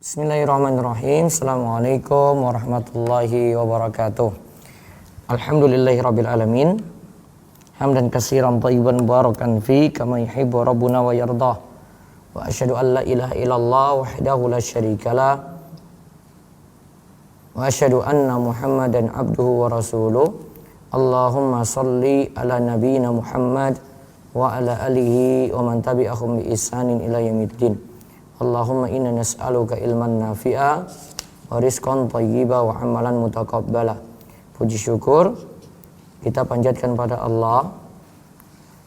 Bismillahirrahmanirrahim. Assalamualaikum warahmatullahi wabarakatuh. Alhamdulillahirabbil alamin. Hamdan katsiran thayyiban mubarakan fi kama yuhibbu rabbuna wa yardah. Wa asyhadu an la ilaha illallah wahdahu la syarikalah. Wa asyhadu anna Muhammadan abduhu wa rasuluh. Allahumma shalli ala nabiyyina Muhammad wa ala alihi wa man tabi'ahum bi ihsanin ila yaumiddin. Allahumma inna nas'aluka ilman nafi'a wa rizqan thayyiba wa amalan mutaqabbala. Puji syukur kita panjatkan pada Allah.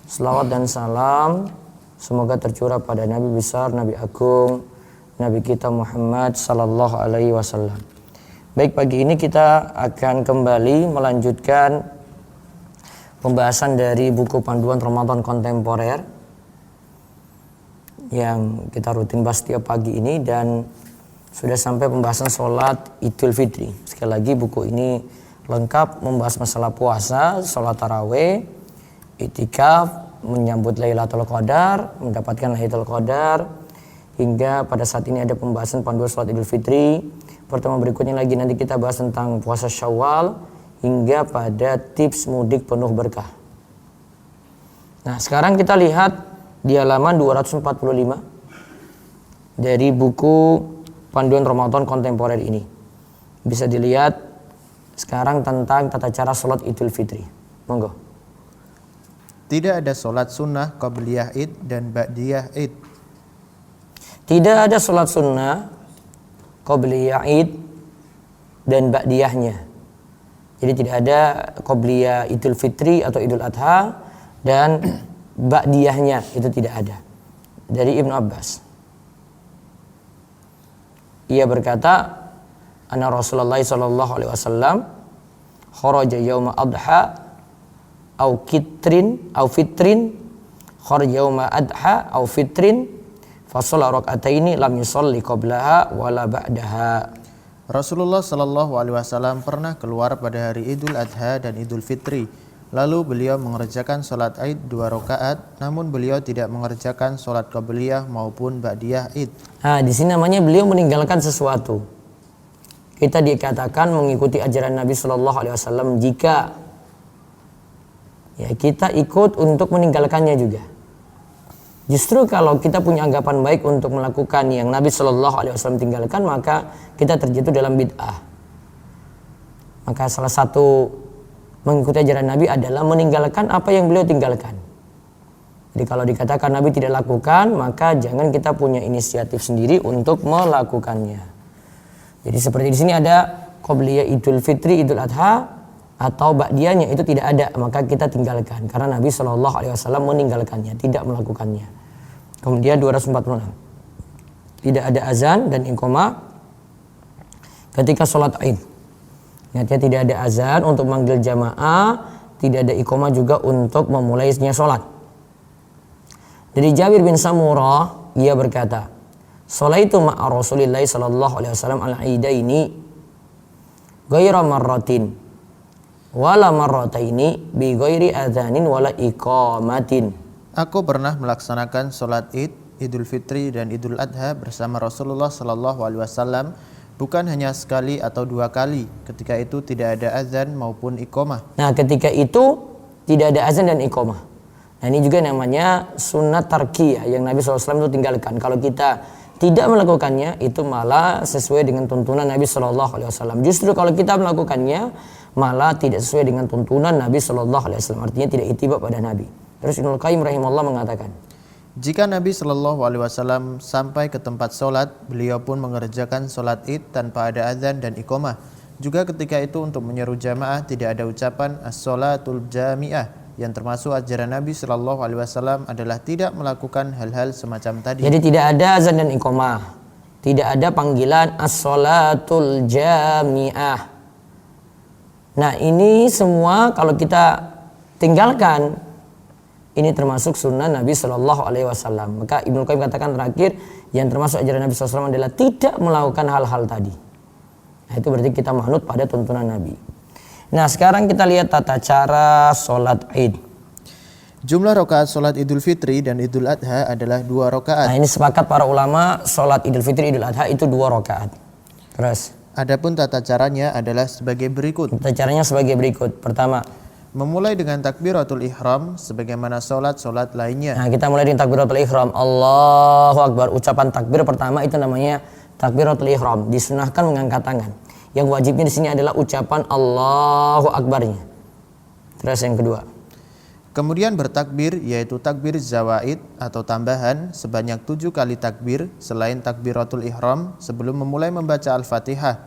Selawat dan salam semoga tercurah pada Nabi besar, Nabi agung, Nabi kita Muhammad sallallahu alaihi wasallam. Baik, pagi ini kita akan kembali melanjutkan pembahasan dari buku panduan Ramadan kontemporer yang kita rutin bahas setiap pagi ini, dan sudah sampai pembahasan sholat Idul Fitri. Sekali lagi buku ini lengkap membahas masalah puasa, sholat tarawih, itikaf, menyambut Lailatul Qadar, mendapatkan Lailatul Qadar, hingga pada saat ini ada pembahasan panduan sholat Idul Fitri. Pertemuan berikutnya lagi nanti kita bahas tentang puasa Syawal, hingga pada tips mudik penuh berkah. Nah, sekarang kita lihat di halaman 245 dari buku panduan Ramadan kontemporer ini. Bisa dilihat sekarang tentang tata cara sholat Idul Fitri. Monggo. Tidak ada sholat sunnah qabliyah id dan ba'diyah id. Tidak ada sholat sunnah qabliyah id dan ba'diyahnya. Jadi tidak ada qabliyah Idul Fitri atau Idul Adha dan ba'diyahnya, itu tidak ada. Dari Ibnu Abbas, ia berkata, anna Rasulullah sallallahu alaihi wasallam kharaja yauma adha au fitrin kharaja yauma adha au fitrin fa shalla rak'ataini lam yusalli qablaha wala ba'daha. Rasulullah sallallahu alaihi wasallam pernah keluar pada hari Idul Adha dan Idul Fitri. Lalu beliau mengerjakan sholat Aid 2 rakaat, namun beliau tidak mengerjakan sholat qabliyah maupun ba'diyah Id. Nah, di sini namanya beliau meninggalkan sesuatu. Kita dikatakan mengikuti ajaran Nabi Shallallahu Alaihi Wasallam jika ya kita ikut untuk meninggalkannya juga. Justru kalau kita punya anggapan baik untuk melakukan yang Nabi Shallallahu Alaihi Wasallam tinggalkan, maka kita terjatuh dalam bid'ah. Maka salah satu mengikuti ajaran Nabi adalah meninggalkan apa yang beliau tinggalkan. Jadi kalau dikatakan Nabi tidak lakukan, maka jangan kita punya inisiatif sendiri untuk melakukannya. Jadi seperti di sini ada qabliyah Idul Fitri, Idul Adha atau ba'diyahnya, itu tidak ada, maka kita tinggalkan karena Nabi Shallallahu Alaihi Wasallam meninggalkannya, tidak melakukannya. Kemudian 246, tidak ada azan dan iqamah ketika sholat Aid. Artinya tidak ada azan untuk manggil jamaah, tidak ada iqamah juga untuk memulainya sholat. Dari Jabir bin Samurah, ia berkata, "Sholaitu ma'a Rasulillah sallallahu alaihi wasallam al-aidaini ghaira marratin wala marrataini bi ghairi adzanin wala iqamatin." Aku pernah melaksanakan sholat Id, Idul Fitri dan Idul Adha bersama Rasulullah sallallahu alaihi wasallam. Bukan hanya sekali atau 2 kali. Ketika itu tidak ada azan maupun iqamah. Nah, ketika itu tidak ada azan dan iqamah. Nah, ini juga namanya sunnah tarkiyah yang Nabi SAW itu tinggalkan. Kalau kita tidak melakukannya, itu malah sesuai dengan tuntunan Nabi SAW. Justru kalau kita melakukannya, malah tidak sesuai dengan tuntunan Nabi SAW. Artinya tidak ittiba pada Nabi. Terus Ibnu Qayyim rahimahullah mengatakan, jika Nabi Shallallahu Alaihi Wasallam sampai ke tempat sholat, beliau pun mengerjakan sholat Id tanpa ada azan dan iqamah. Juga ketika itu untuk menyeru jamaah tidak ada ucapan as-sholatul jami'ah, yang termasuk ajaran Nabi Shallallahu Alaihi Wasallam adalah tidak melakukan hal-hal semacam tadi. Jadi tidak ada azan dan iqamah, tidak ada panggilan as-sholatul jami'ah. Nah, ini semua kalau kita tinggalkan, ini termasuk sunnah Nabi Shallallahu Alaihi Wasallam. Maka Ibnu Qayyim katakan terakhir, yang termasuk ajaran Nabi SAW adalah tidak melakukan hal-hal tadi. Nah, itu berarti kita manut pada tuntunan Nabi. Nah, sekarang kita lihat tata cara sholat Id. Jumlah rakaat solat Idul Fitri dan Idul Adha adalah 2 rakaat. Nah, ini sepakat para ulama sholat Idul Fitri Idul Adha itu 2 rakaat. Terus Adapun tata caranya adalah sebagai berikut. tata caranya sebagai berikut. Pertama, Memulai dengan takbiratul ihram sebagaimana solat-solat lainnya. nah kita mulai dengan takbiratul ihram. Allahu Akbar. Ucapan takbir pertama itu namanya takbiratul ihram. Disunahkan mengangkat tangan. Yang wajibnya di sini adalah ucapan Allahu Akbarnya. Terus yang kedua, Kemudian bertakbir yaitu takbir zawaid atau tambahan sebanyak 7 kali takbir selain takbiratul ihram sebelum memulai membaca Al-Fatihah.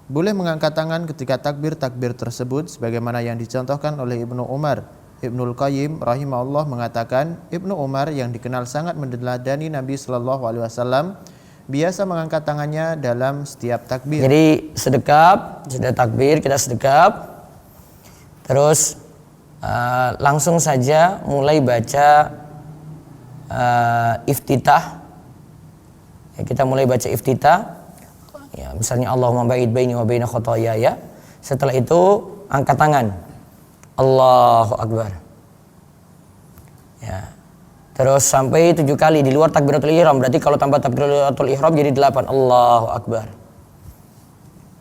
Boleh mengangkat tangan ketika takbir-takbir tersebut sebagaimana yang dicontohkan oleh Ibnu Umar. Ibnul Qayyim rahimahullah mengatakan, Ibnu Umar yang dikenal sangat meneladani Nabi SAW biasa mengangkat tangannya dalam setiap takbir. jadi sedekap, sudah takbir kita sedekap. Terus langsung saja mulai baca iftitah. Ya, kita mulai baca iftitah. Ya, misalnya Allahumma ba'id baini wa baina khotoyaya. Setelah itu angkat tangan. Allahu Akbar. Ya. Terus sampai 7 kali di luar takbiratul ihram. Berarti kalau tambah takbiratul ihram jadi 8. Allahu Akbar.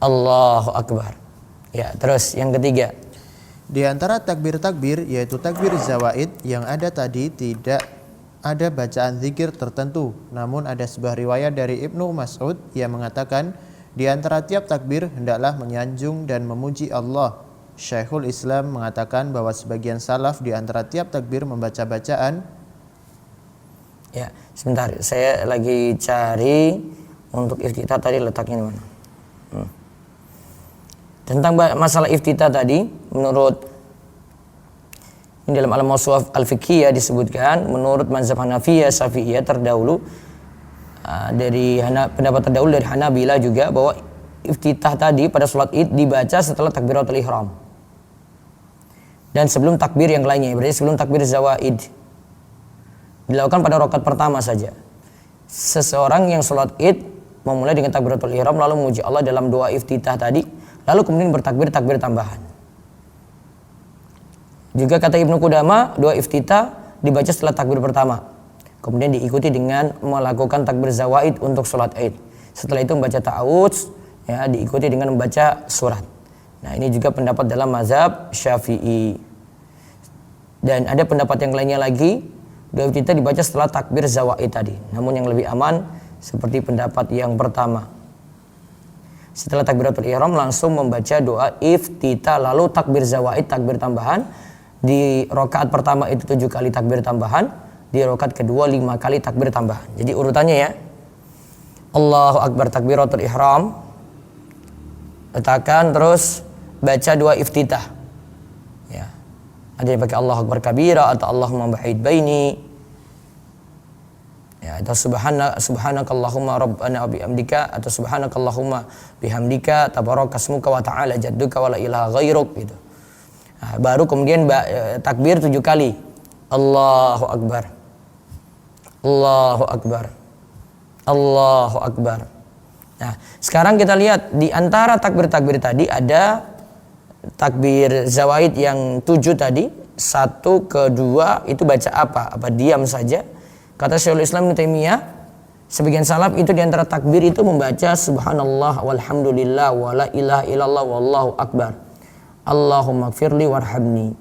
Allahu Akbar. Ya, terus yang ketiga. Di antara takbir-takbir yaitu takbir zawaid yang ada tadi tidak ada bacaan zikir tertentu. Namun ada sebuah riwayat dari Ibnu Mas'ud yang mengatakan di antara tiap takbir hendaklah menyanjung dan memuji Allah. Syekhul Islam mengatakan bahwa sebagian salaf di antara tiap takbir membaca bacaan. Ya, sebentar. Saya lagi cari untuk iftitah tadi letaknya di mana. Tentang masalah iftitah tadi, menurut ini dalam Al-Mawsu'af Al-Fiqhiyah disebutkan, menurut mazhab Hanafiyah, Syafi'iyah terdahulu dari pendapat terdahulu dari Hanabila juga bahwa iftitah tadi pada sholat Id dibaca setelah takbiratul ihram dan sebelum takbir yang lainnya, berarti sebelum takbir zawaid. Dilakukan pada rakaat pertama saja. Seseorang yang sholat Id memulai dengan takbiratul ihram lalu memuji Allah dalam doa iftitah tadi, lalu kemudian bertakbir takbir tambahan. Juga kata Ibnu Qudamah, doa iftitah dibaca setelah takbir pertama. Kemudian diikuti dengan melakukan takbir zawaid untuk sholat Id. Setelah itu membaca ta'awudz, ya, diikuti dengan membaca surat. Nah, ini juga pendapat dalam mazhab Syafi'i. Dan ada pendapat yang lainnya lagi, doa iftitah dibaca setelah takbir zawaid tadi. Namun yang lebih aman seperti pendapat yang pertama. Setelah takbiratul ihram langsung membaca doa iftitah lalu takbir zawaid, takbir tambahan. Di rakaat pertama itu 7 kali takbir tambahan, di rakaat kedua 5 kali takbir tambahan. Jadi urutannya ya. Allahu Akbar takbiratul ihram. Letakkan terus baca doa iftitah. Ya. Ada yang pakai Allahu Akbar kabira atau Allahumma ba'id baini. Ya, atau subhanakallahumma rabbana wa bihamdika atau subhanakallahumma bihamdika tabarakasmuka wa ta'ala jadduka wa la ilaha ghairuk gitu. Nah, baru kemudian takbir 7 kali. Allahu Akbar. Allahu Akbar. Allahu Akbar. Nah, sekarang kita lihat di antara takbir-takbir tadi ada takbir zawaid yang 7 tadi. 1, kedua itu baca apa? Apa diam saja? Kata Syekhul Islam Ibnu Taimiyah, sebagian salaf itu di antara takbir itu membaca subhanallah walhamdulillah wala ilaha illallah wallahu akbar. Allahumma gfirli warhamni.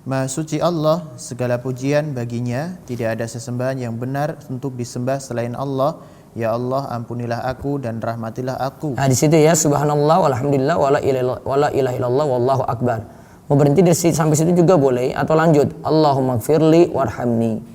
Maha suci Allah, segala pujian baginya, tidak ada sesembahan yang benar untuk disembah selain Allah. Ya Allah, ampunilah aku dan rahmatilah aku. Nah, di situ ya subhanallah walhamdulillah wala ilaha illallah wallahu akbar. Mau berhenti dari sampai situ juga boleh atau lanjut Allahumma gfirli warhamni.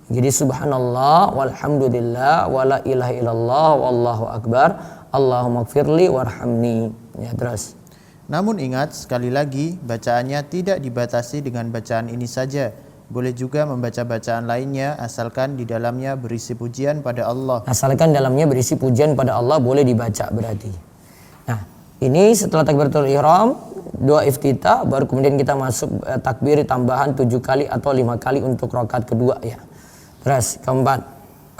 Jadi subhanallah walhamdulillah wala ilaha illallah wallahu akbar. Allahumma gfirli warhamni. Ya, terus. Namun ingat, sekali lagi, bacaannya tidak dibatasi dengan bacaan ini saja. Boleh juga membaca bacaan lainnya, asalkan di dalamnya berisi pujian pada Allah. Asalkan dalamnya berisi pujian pada Allah, boleh dibaca berarti. Nah, ini setelah takbiratul ihram, doa iftitah, baru kemudian kita masuk takbir tambahan 7 kali atau 5 kali untuk rakaat kedua ya. Terus, keempat.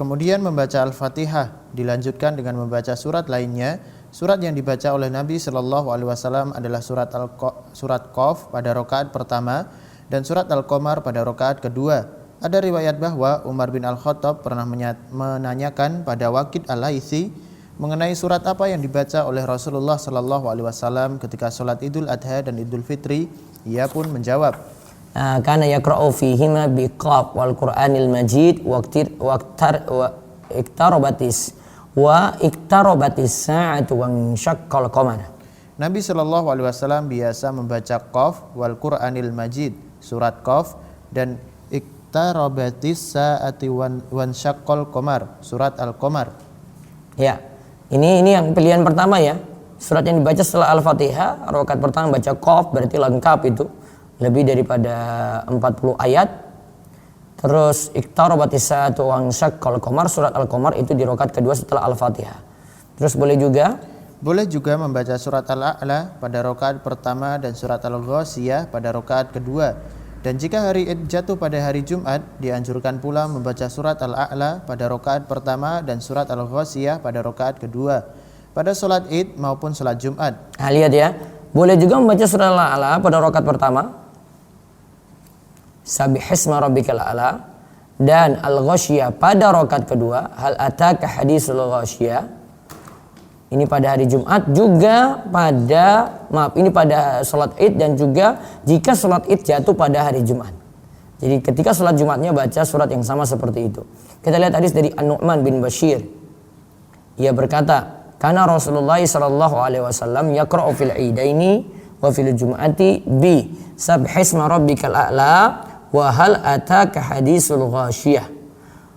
Kemudian membaca Al-Fatihah, dilanjutkan dengan membaca surat lainnya. Surat yang dibaca oleh Nabi SAW adalah surat Qaf pada rakaat pertama dan surat Al-Qamar pada rakaat kedua. Ada riwayat bahwa Umar bin Al-Khattab pernah menanyakan pada Waqid Al-Laitsi mengenai surat apa yang dibaca oleh Rasulullah sallallahu alaihi wasallam ketika salat Idul Adha dan Idul Fitri. Ia pun menjawab, kana yaqra'u fihima biqaf wal Qur'anil Majid iktarabatis sa'atu wa syaqqal qamar. Nabi sallallahu alaihi wasallam biasa membaca Qaf wal Qur'anil Majid, surat Qaf, dan iktarabatis sa'ati wan syaqqal qamar, surat Al-Qamar. Ya. Ini yang pilihan pertama ya. Surat yang dibaca setelah Al-Fatihah, rakaat pertama baca Qaf, berarti lengkap itu. Lebih daripada 40 ayat. Terus iktarabatis sa'atu wa syaqqal qamar, surat Al-Qamar itu di rakaat kedua setelah Al-Fatihah. Terus boleh juga membaca surat Al-A'la pada rakaat pertama dan surat Al-Ghasyiyah pada rakaat kedua. Dan jika hari Id jatuh pada hari Jumat, dianjurkan pula membaca surat Al-A'la pada rakaat pertama dan surat Al-Ghasyiyah pada rakaat kedua pada sholat Id maupun sholat Jumat. Nah, lihat ya, boleh juga membaca surat Al-A'la pada rakaat pertama, Sabbihisma rabbikal a'la, dan Al-Ghasyiyah pada rakaat kedua, Hal ataka hadisul ghasyiyah. Ini pada hari Jumat, juga ini pada sholat Id, dan juga jika sholat Id jatuh pada hari Jumat. Jadi ketika sholat Jumatnya baca surat yang sama seperti itu. Kita lihat hadis dari An-Nu'man bin Bashir. Ia berkata, kana Rasulullah sallallahu alaihi wasallam yaqra'u fil idaini wa fil jum'ati bi sabbihisma rabbikal a'la wa hal ataka hadisul ghasyiyah.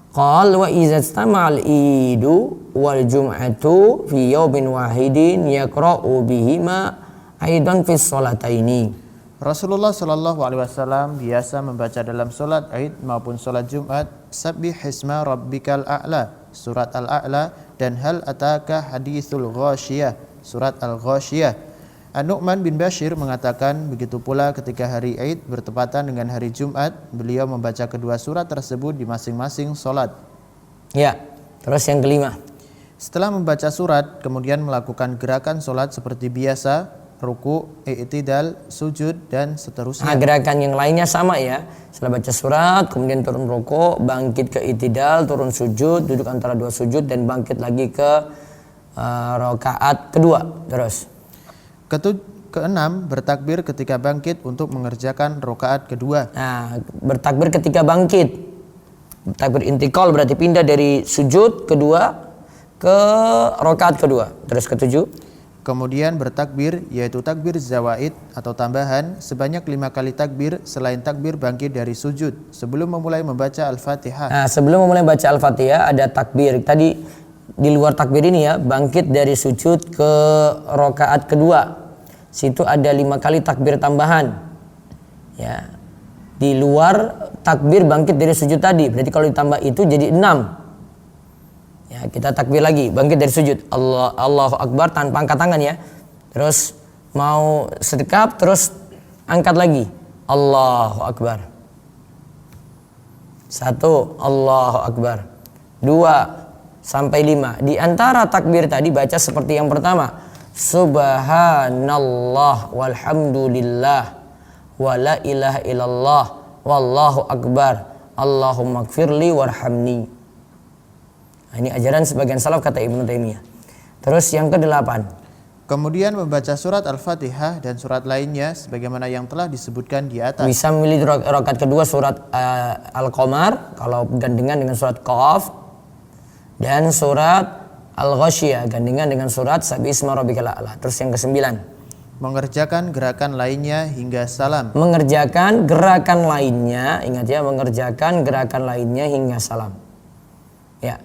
Qal wa idza istama'al idu wal jum'atu fi yawmin wahidin yaqra'u bihima aidan fi sholataini. Rasulullah sallallahu alaihi wasallam biasa membaca dalam salat Id maupun salat Jumat Sabbihisma rabbikal a'la, surat Al-A'la, dan Hal ataka hadisul ghasyiyah, surat Al-Ghasyiyah. An-Nu'man bin Bashir mengatakan begitu pula ketika hari Id bertepatan dengan hari Jumat, beliau membaca kedua surat tersebut di masing-masing salat. Ya, terus yang kelima. Setelah membaca surat, kemudian melakukan gerakan salat seperti biasa, ruku, i'tidal, sujud, dan seterusnya. Nah, gerakan yang lainnya sama ya. Setelah baca surat, kemudian turun ruku, bangkit ke i'tidal, turun sujud, duduk antara dua sujud, dan bangkit lagi ke rakaat kedua. Terus keenam, bertakbir ketika bangkit untuk mengerjakan rakaat kedua. Nah, bertakbir ketika bangkit. Takbir intikal berarti pindah dari sujud kedua ke rakaat kedua. Terus ketujuh, kemudian bertakbir, yaitu takbir zawaid atau tambahan sebanyak 5 kali takbir selain takbir bangkit dari sujud sebelum memulai membaca Al-Fatihah. Nah, sebelum memulai baca Al-Fatihah ada takbir. Tadi di luar takbir ini ya, bangkit dari sujud ke rakaat kedua. Situ ada 5 kali takbir tambahan. Ya. Di luar takbir bangkit dari sujud tadi. Berarti kalau ditambah itu jadi 6. Ya, kita takbir lagi, bangkit dari sujud. Allahu Akbar tanpa angkat tangan ya. Terus mau sedekap, terus angkat lagi. Allahu Akbar. 1, Allahu Akbar. 2 sampai 5. Di antara takbir tadi baca seperti yang pertama. Subhanallah walhamdulillah wa la ilaha illallah wallahu akbar. Allahumma gfirli warhamni. Nah, ini ajaran sebagian salaf kata Ibnu Taimiyah. Terus yang ke-8. Kemudian membaca surat Al-Fatihah dan surat lainnya sebagaimana yang telah disebutkan di atas. Bisa memilih rakaat kedua surat Al-Qamar kalau gandengan dengan surat Qaf, dan surat Al-Ghasyiyah gandengan dengan surat Sabbihisma rabbikal a'la. Terus yang ke-9. Mengerjakan gerakan lainnya hingga salam. Mengerjakan gerakan lainnya, ingat ya, mengerjakan gerakan lainnya hingga salam. Ya.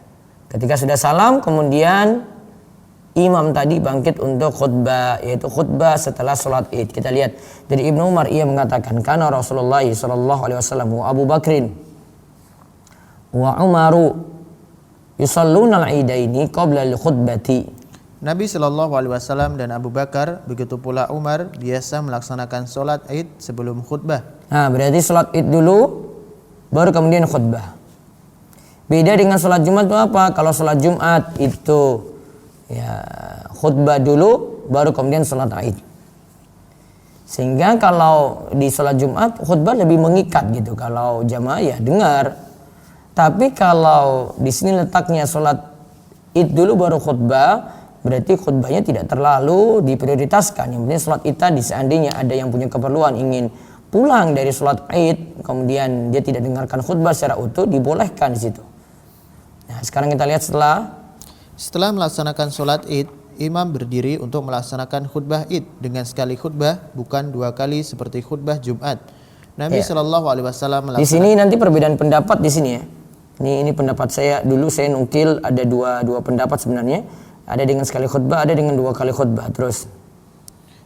Ketika sudah salam, kemudian imam tadi bangkit untuk khutbah, yaitu khutbah setelah sholat Id. Kita lihat dari Ibnu Umar, ia mengatakan, kana Rasulullah sallallahu alaihi wasallam wa Abu Bakrin wa Umaru yusalluna al-idaini qabla al-khutbati. Nabi sallallahu alaihi wasallam dan Abu Bakar, begitu pula Umar, biasa melaksanakan sholat Id sebelum khutbah. Nah, berarti sholat Id dulu, baru kemudian khutbah. Beda dengan sholat Jumat itu apa? Kalau sholat Jumat itu ya khutbah dulu, baru kemudian sholat Id. Sehingga kalau di sholat Jumat khutbah lebih mengikat gitu. Kalau jamaah ya dengar. Tapi kalau di sini letaknya sholat Id dulu baru khutbah, berarti khutbahnya tidak terlalu diprioritaskan. Yang penting sholat Id tadi, seandainya ada yang punya keperluan ingin pulang dari sholat Id, kemudian dia tidak dengarkan khutbah secara utuh, dibolehkan di situ. Nah, sekarang kita lihat setelah melaksanakan sholat Id, imam berdiri untuk melaksanakan khutbah Id dengan sekali khutbah, bukan 2 kali seperti khutbah Jumat. Nabi Shallallahu Alaihi Wasallam di sini nanti perbedaan pendapat di sini ya. Ini pendapat saya, dulu saya nukil ada dua pendapat sebenarnya. Ada dengan sekali khutbah, ada dengan 2 kali khutbah. Terus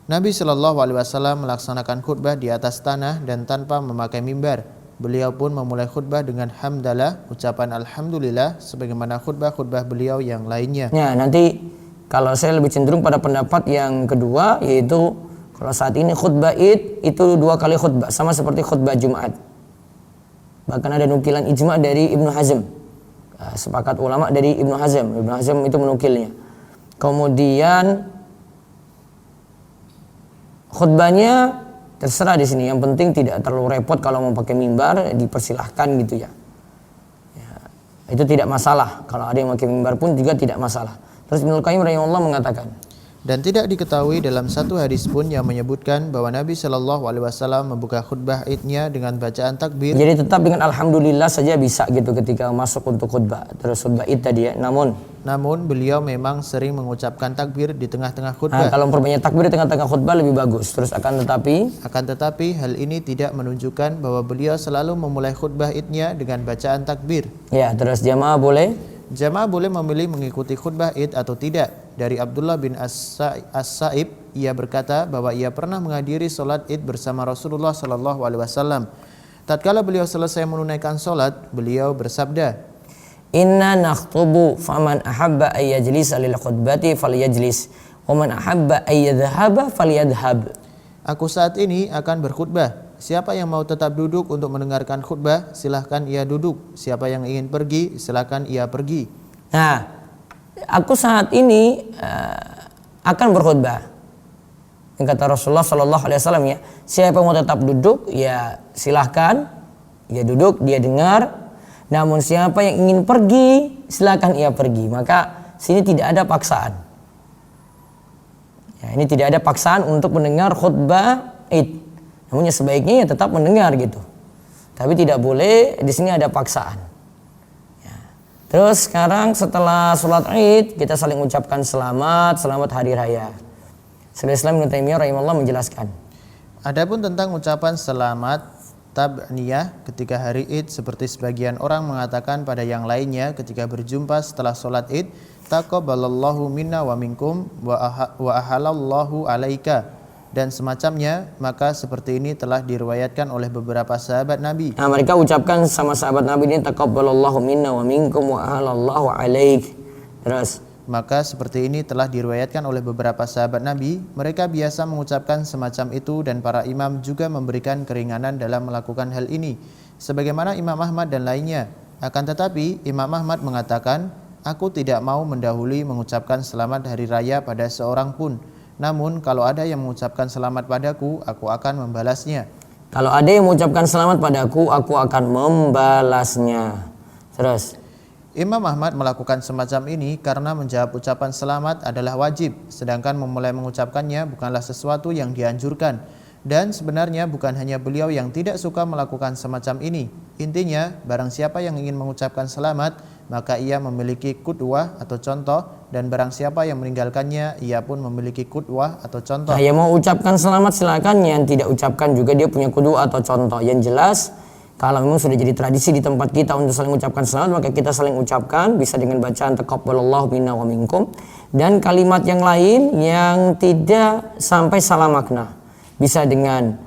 Nabi Shallallahu Alaihi Wasallam melaksanakan khutbah di atas tanah dan tanpa memakai mimbar. Beliau pun memulai khutbah dengan hamdalah, ucapan alhamdulillah, sebagaimana khutbah-khutbah beliau yang lainnya. Ya, nanti kalau saya lebih cenderung pada pendapat yang kedua, yaitu kalau saat ini khutbah Id itu 2 kali khutbah, sama seperti khutbah Jumat. Bahkan ada nukilan ijma dari Ibnu Hazm. Sepakat ulama dari Ibnu Hazm. Ibnu Hazm itu menukilnya. Kemudian khutbahnya terserah di sini. Yang penting tidak terlalu repot, kalau mau pakai mimbar dipersilahkan gitu ya. Itu tidak masalah. Kalau ada yang pakai mimbar pun juga tidak masalah. Terus Ibnu Qayyim rahimahullah mengatakan, dan tidak diketahui dalam satu hadis pun yang menyebutkan bahwa Nabi Shallallahu Alaihi Wasallam membuka khutbah Idnya dengan bacaan takbir. Jadi tetap dengan alhamdulillah saja bisa gitu ketika masuk untuk khutbah. Terus khutbah Id tadi ya. Namun beliau memang sering mengucapkan takbir di tengah-tengah khutbah. Kalau memperbanyak takbir di tengah-tengah khutbah lebih bagus. Terus akan tetapi hal ini tidak menunjukkan bahwa beliau selalu memulai khutbah Idnya dengan bacaan takbir. Ya, terus jamaah boleh memilih mengikuti khutbah Id atau tidak. Dari Abdullah bin As-Sa'ib, ia berkata bahwa ia pernah menghadiri sholat Id bersama Rasulullah Sallallahu Alaihi Wasallam. Tatkala beliau selesai menunaikan sholat, beliau bersabda, Inna nakhtubu faman ahabba ayyajlisa lil khutbati falyajlis wa man ahabba ayyadhhaba falyadhhab. Aku saat ini akan berkhutbah. Siapa yang mau tetap duduk untuk mendengarkan khutbah, silahkan ia duduk. Siapa yang ingin pergi, silahkan ia pergi. Nah, aku saat ini akan berkhutbah. Yang kata Rasulullah Sallallahu Alaihi Wasallam ya, siapa yang mau tetap duduk, ya silahkan, dia duduk, dia dengar. Namun siapa yang ingin pergi, silahkan ia pergi. Maka sini tidak ada paksaan. Ya, ini tidak ada paksaan untuk mendengar khutbah Id. Namun sebaiknya ya tetap mendengar gitu. Tapi tidak boleh di sini ada paksaan. Ya. Terus sekarang setelah sholat Id kita saling ucapkan selamat hari raya. Syaikhul Islam Ibnu Taimiyah rahimahullah menjelaskan. Adapun tentang ucapan selamat tabniyah ketika hari Id, seperti sebagian orang mengatakan pada yang lainnya ketika berjumpa setelah sholat Id, taqabbalallahu minna wa minkum wa ahalallahu alaika dan semacamnya, maka seperti ini telah diriwayatkan oleh beberapa sahabat Nabi. Nah, mereka ucapkan sama sahabat Nabi ini taqabbalallahu minna wa minkum wa ahalallahu alaik. Terus maka seperti ini telah diriwayatkan oleh beberapa sahabat Nabi. Mereka biasa mengucapkan semacam itu dan para imam juga memberikan keringanan dalam melakukan hal ini, sebagaimana Imam Ahmad dan lainnya. Akan tetapi Imam Ahmad mengatakan, aku tidak mau mendahului mengucapkan selamat hari raya pada seorang pun. Namun kalau ada yang mengucapkan selamat padaku, aku akan membalasnya. Kalau ada yang mengucapkan selamat padaku, aku akan membalasnya. Terus Imam Ahmad melakukan semacam ini karena menjawab ucapan selamat adalah wajib, sedangkan memulai mengucapkannya bukanlah sesuatu yang dianjurkan. Dan sebenarnya bukan hanya beliau yang tidak suka melakukan semacam ini. Intinya, barang siapa yang ingin mengucapkan selamat, maka ia memiliki qudwah atau contoh, dan barang siapa yang meninggalkannya, ia pun memiliki qudwah atau contoh. Nah, yang mau ucapkan selamat silakan, yang tidak ucapkan juga dia punya qudwah atau contoh. Yang jelas, kalau memang sudah jadi tradisi di tempat kita untuk saling ucapkan selamat, maka kita saling ucapkan, bisa dengan bacaan taqabbalallahu minna wa minkum, dan kalimat yang lain yang tidak sampai salah makna. Bisa dengan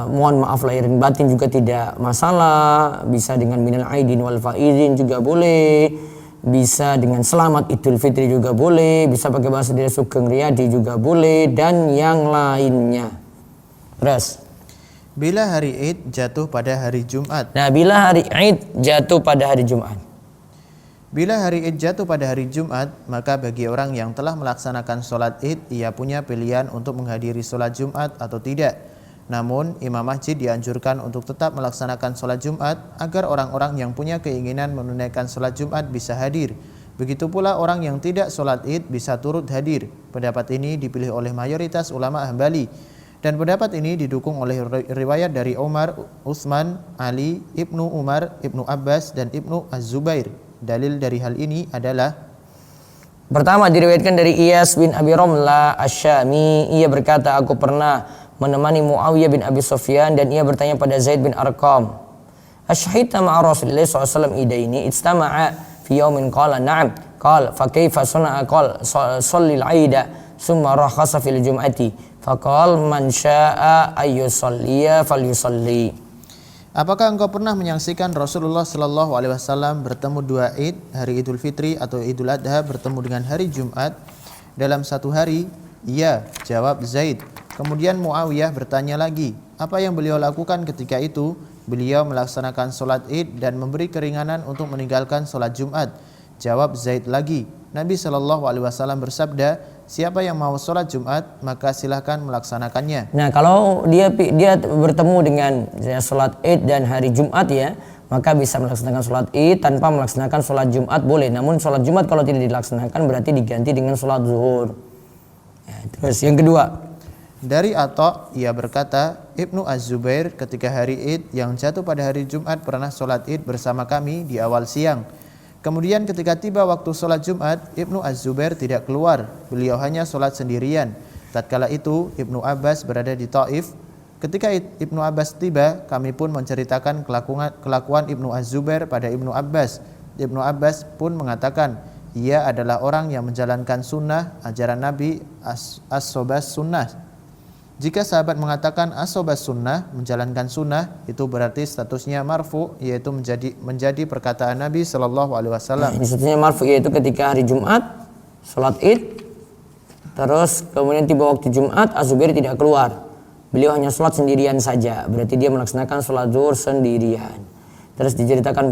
mohon maaf lahir dan batin juga tidak masalah, bisa dengan minal aidin wal faizin juga boleh, bisa dengan selamat Idul Fitri juga boleh, bisa pakai bahasa Dira Sugeng Riyadi juga boleh, dan yang lainnya. Terus bila hari Id jatuh pada hari Jumat. Nah, bila hari Id jatuh pada hari Jumat. Bila hari Id jatuh pada hari Jumat, maka bagi orang yang telah melaksanakan sholat Id, ia punya pilihan untuk menghadiri sholat Jumat atau tidak. Namun, imam masjid dianjurkan untuk tetap melaksanakan sholat Jumat agar orang-orang yang punya keinginan menunaikan sholat Jumat bisa hadir. Begitu pula orang yang tidak sholat Id bisa turut hadir. Pendapat ini dipilih oleh mayoritas ulama Hambali. Dan pendapat ini didukung oleh riwayat dari Umar, Utsman, Ali, Ibnu Umar, Ibnu Abbas, dan Ibnu Az-Zubair. Dalil dari hal ini adalah Pertama, diriwayatkan dari Iyas bin Abi Romlah Asy-Syami, ia berkata, aku pernah menemani Muawiyah bin Abi Sufyan dan ia bertanya pada Zaid bin Arqam, asyhadta ma'a Rasulillah SAW idaini istama'a fi yaumin qala na'am qala fa kaifa sana'a qala shallil 'aida summa rakhasa fil jum'ati faqala man syaa'a ayyusalliya falyusalli. apakah engkau pernah menyaksikan Rasulullah Shallallahu Alaihi Wasallam bertemu dua Id, hari Idul Fitri atau Idul Adha bertemu dengan hari Jumat dalam satu hari? Iya, jawab Zaid. Kemudian Muawiyah bertanya lagi, apa yang beliau lakukan ketika itu? Beliau melaksanakan sholat Id dan memberi keringanan untuk meninggalkan sholat Jumat. Jawab Zaid lagi, Nabi Shallallahu Alaihi Wasallam bersabda, siapa yang mau sholat Jumat maka silahkan melaksanakannya. Nah, kalau dia bertemu dengan sholat Id dan hari Jumat ya, maka bisa melaksanakan sholat Id tanpa melaksanakan sholat Jumat boleh. Namun sholat Jumat kalau tidak dilaksanakan berarti diganti dengan sholat zuhur. Ya, terus yang kedua, dari Atha, ia berkata, Ibnu Az-Zubair ketika hari Id yang jatuh pada hari Jumat pernah sholat Id bersama kami di awal siang. Kemudian ketika tiba waktu sholat Jumat, Ibnu Az-Zubair tidak keluar, beliau hanya sholat sendirian. Tatkala itu Ibnu Abbas berada di Taif. Ketika Ibnu Abbas tiba, kami pun menceritakan kelakuan Ibnu Az-Zubair pada Ibnu Abbas. Ibnu Abbas pun mengatakan, ia adalah orang yang menjalankan sunnah, ajaran Nabi as-sobas sunnah. Jika sahabat mengatakan as-sobas sunnah, menjalankan sunnah, itu berarti statusnya marfu, yaitu menjadi perkataan Nabi Shallallahu Alaihi Wasallam. Ini statusnya marfu, yaitu ketika hari Jumat sholat Id, terus kemudian tiba waktu Jumat, Az-Zubair tidak keluar, beliau hanya sholat sendirian saja, berarti dia melaksanakan sholat zuhur sendirian. Terus diceritakan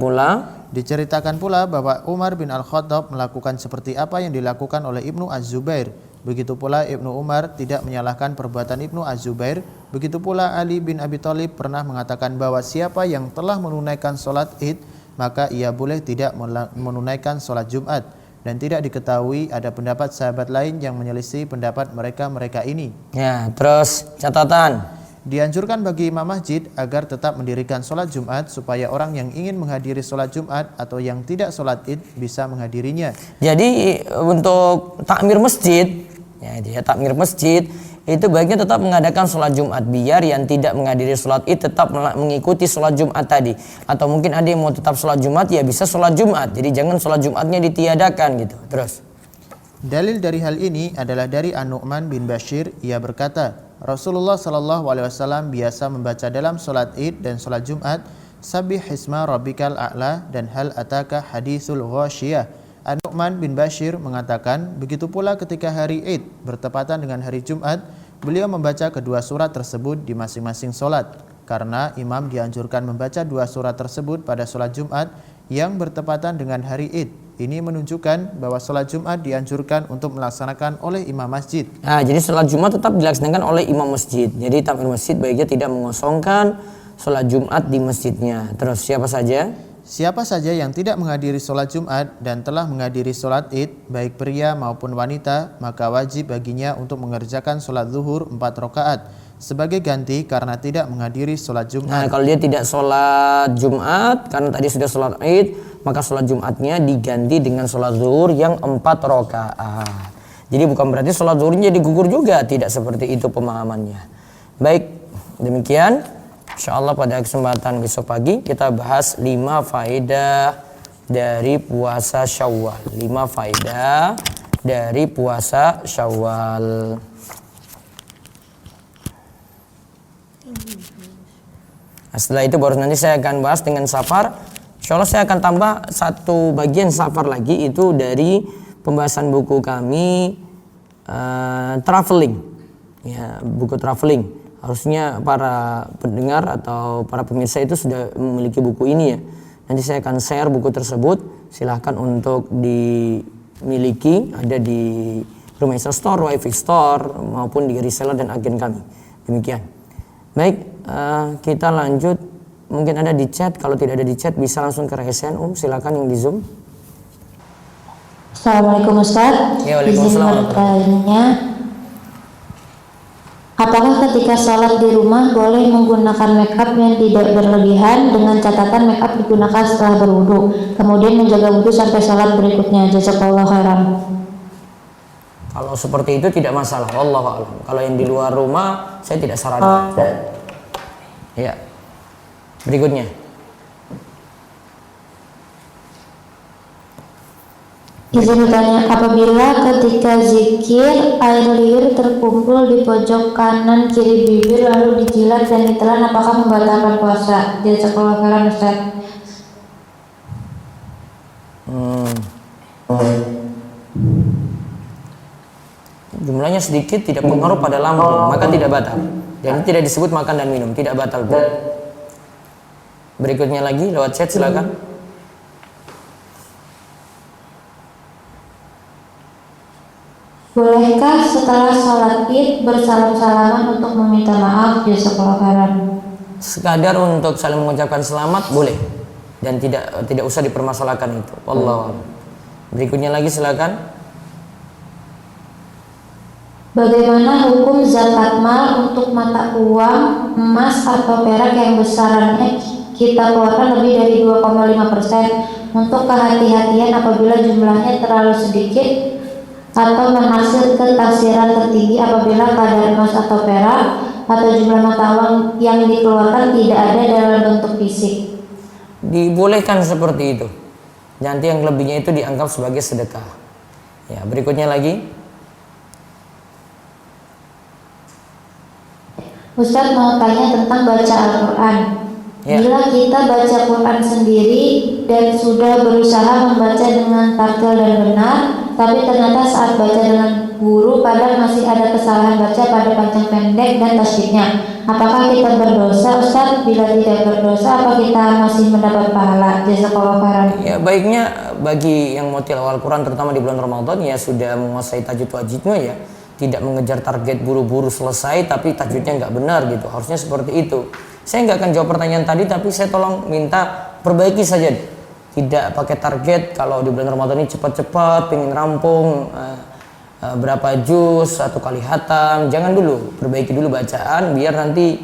pula bahwa Umar bin Al-Khattab melakukan seperti apa yang dilakukan oleh Ibnu Az-Zubair. Begitu pula Ibnu Umar tidak menyalahkan perbuatan Ibnu Az-Zubair. Begitu pula Ali bin Abi Thalib pernah mengatakan bahwa siapa yang telah menunaikan sholat Id, maka ia boleh tidak menunaikan sholat Jumat. Dan tidak diketahui ada pendapat sahabat lain yang menyelisih pendapat mereka ini. Ya, terus catatan. Dianjurkan bagi imam masjid agar tetap mendirikan sholat Jumat supaya orang yang ingin menghadiri sholat Jumat atau yang tidak sholat Id bisa menghadirinya. Jadi untuk takmir masjid, ya takmir masjid itu baiknya tetap mengadakan sholat Jumat biar yang tidak menghadiri sholat Id tetap mengikuti sholat Jumat tadi. Atau mungkin ada yang mau tetap sholat Jumat ya bisa sholat Jumat. Jadi jangan sholat Jumatnya ditiadakan gitu. Terus. Dalil dari hal ini adalah dari An-Nu'man bin Bashir, ia berkata, Rasulullah Shallallahu Alaihi Wasallam biasa membaca dalam sholat Id dan sholat Jumat, Sabbih hisma rabbikal a'la dan hal ataka haditsul ghasyiyah. An-Nu'man bin Bashir mengatakan, begitu pula ketika hari Id bertepatan dengan hari Jumat, beliau membaca kedua surat tersebut di masing-masing sholat. Karena imam dianjurkan membaca dua surat tersebut pada sholat Jumat yang bertepatan dengan hari Id. Ini menunjukkan bahwa sholat Jumat dianjurkan untuk melaksanakan oleh imam masjid. Nah, jadi sholat Jumat tetap dilaksanakan oleh imam masjid. Jadi takmir masjid baiknya tidak mengosongkan sholat Jumat di masjidnya. Terus siapa saja? Siapa saja yang tidak menghadiri sholat Jumat dan telah menghadiri sholat Id, baik pria maupun wanita, maka wajib baginya untuk mengerjakan sholat zuhur 4 rakaat sebagai ganti karena tidak menghadiri sholat Jumat. Nah, kalau dia tidak sholat Jumat karena tadi sudah sholat Id, maka sholat Jumatnya diganti dengan sholat zuhur yang 4 rakaat. Jadi bukan berarti sholat zuhurnya digugur juga, tidak seperti itu pemahamannya. Baik, demikian. Insyaallah pada kesempatan besok pagi kita bahas 5 faedah dari puasa Syawal. 5 faedah dari puasa Syawal. Nah, setelah itu baru nanti saya akan bahas dengan safar. Insyaallah saya akan tambah satu bagian safar lagi, itu dari pembahasan buku kami traveling. Ya, buku traveling. Harusnya para pendengar atau para pemirsa itu sudah memiliki buku ini ya. Nanti saya akan share buku tersebut silahkan untuk dimiliki, ada di Rumah Islam Store, Wifi Store maupun di reseller dan agen kami. Demikian. Baik, kita lanjut. Mungkin ada di chat, kalau tidak ada di chat bisa langsung ke RSN. Silakan yang di Zoom. Assalamualaikum Ustaz. Ya, waalaikumsalam. Izin bertanya, apakah ketika sholat di rumah boleh menggunakan makeup yang tidak berlebihan dengan catatan makeup digunakan setelah berwudu, kemudian menjaga wudu sampai sholat berikutnya? Jazakallahu khairan. Kalau seperti itu tidak masalah, wallahu a'lam. Kalau yang di luar rumah saya tidak sarankan. Ya. Berikutnya. Izin bertanya, apabila ketika zikir air liur terkumpul di pojok kanan kiri bibir lalu dijilat dan ditelan, apakah membatalkan puasa? Jazakallahu khairan Ustaz. Jumlahnya sedikit, tidak pengaruh pada lambung, maka tidak batal. Dan tidak disebut makan dan minum, tidak batal. Berikutnya lagi lewat chat silakan. Bolehkah setelah sholat id bersalam-salaman untuk meminta maaf? Jazakallahu khairan. Sekadar untuk saling mengucapkan selamat boleh, dan tidak usah dipermasalahkan itu. Wallahu a'lam. Berikutnya lagi silakan. Bagaimana hukum zakat mal untuk mata uang emas atau perak yang besarannya kita keluarkan lebih dari 2,5%, untuk kehati-hatian apabila jumlahnya terlalu sedikit atau menghasilkan taksiran tertinggi apabila kadar emas atau perak atau jumlah mata uang yang dikeluarkan tidak ada dalam bentuk fisik? Dibolehkan seperti itu. Nanti yang lebihnya itu dianggap sebagai sedekah. Ya, berikutnya lagi. Ustadz mau tanya tentang baca Al-Quran. Ya. Bila kita baca Quran sendiri dan sudah berusaha membaca dengan tartil dan benar, tapi ternyata saat baca dengan guru padahal masih ada kesalahan baca pada panjang pendek dan tasydidnya, apakah kita berdosa Ustadz? Bila tidak berdosa, apa kita masih mendapat pahala? Jazakallahu khairan. Ya, baiknya bagi yang mau tilawah Al-Quran terutama di bulan Ramadan ya sudah menguasai tajwid-tajwidnya ya, tidak mengejar target buru-buru selesai tapi tajwidnya nggak benar gitu. Harusnya seperti itu. Saya nggak akan jawab pertanyaan tadi, tapi saya tolong minta perbaiki saja. Tidak pakai target kalau di bulan Ramadan ini cepat-cepat pengen rampung berapa juz satu kali hatam. Jangan dulu, perbaiki dulu bacaan biar nanti